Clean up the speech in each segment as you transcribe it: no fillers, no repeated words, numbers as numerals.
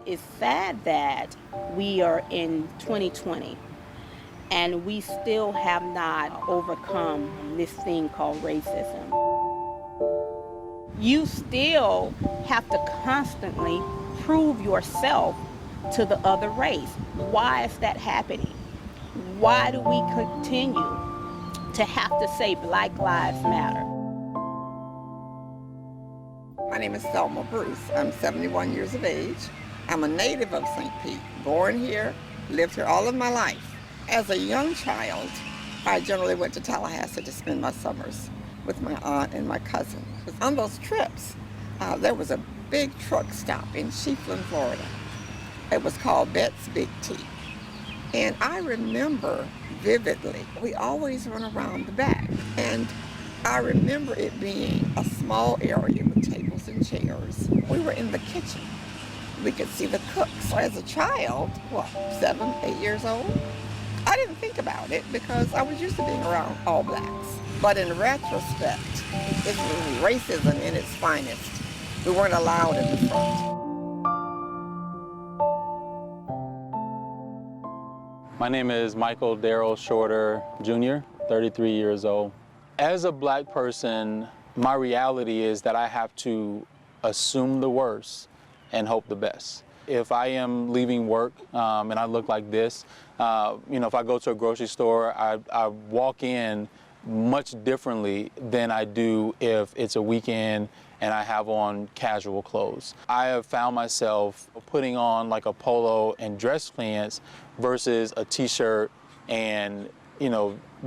It's sad that we are in 2020 and we still have not overcome this thing called racism. You still have to constantly prove yourself to the other race. Why is that happening? Why do we continue to have to say Black Lives Matter? My name is Selma Bruce. I'm 71 years of age. I'm a native of St. Pete, born here, lived here all of my life. As a young child, I generally went to Tallahassee to spend my summers with my aunt and my cousin. On those trips, there was a big truck stop in Chiefland, Florida. It was called Bet's Big T. And I remember vividly, we always run around the back. And I remember it being a small area with tables and chairs. We were in the kitchen. We could see the cooks. So as a child, 7, 8 years old, I didn't think about it because I was used to being around all blacks. But in retrospect, it was racism in its finest. We weren't allowed in the front. My name is Michael Darrell Shorter Jr., 33 years old. As a black person, my reality is that I have to assume the worst and hope the best. If I am leaving work and I look like this, if I go to a grocery store, I walk in much differently than I do if it's a weekend and I have on casual clothes. I have found myself putting on like a polo and dress pants versus a t-shirt and,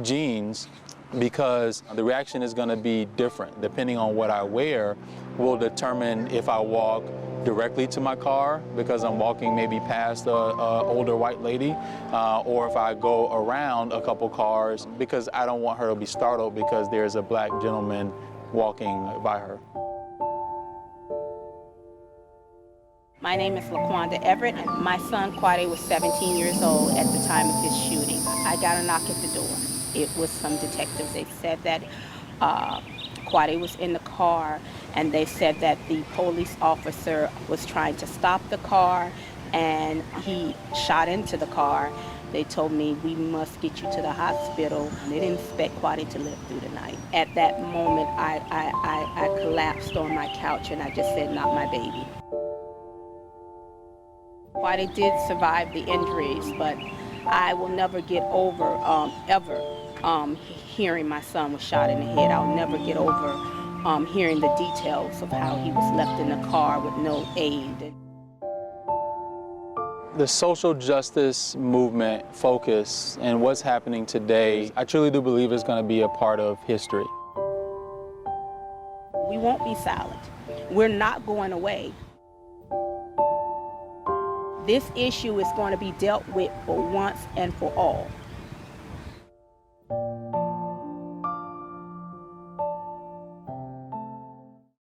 jeans, because the reaction is going to be different. Depending on what I wear will determine if I walk directly to my car because I'm walking maybe past a older white lady, or if I go around a couple cars because I don't want her to be startled because there's a black gentleman walking by her. My name is Laquanda Everett. My son, Quade, was 17 years old at the time of his shooting. I got a knock at the door. It was some detectives. They said that Quade was in the car, and they said that the police officer was trying to stop the car, and he shot into the car. They told me, we must get you to the hospital. They didn't expect Quade to live through the night. At that moment, I collapsed on my couch, and I just said, not my baby. Quade did survive the injuries, but I will never get over hearing my son was shot in the head. I'll never get over hearing the details of how he was left in the car with no aid. The social justice movement focus and what's happening today, I truly do believe is going to be a part of history. We won't be silent. We're not going away. This issue is going to be dealt with for once and for all.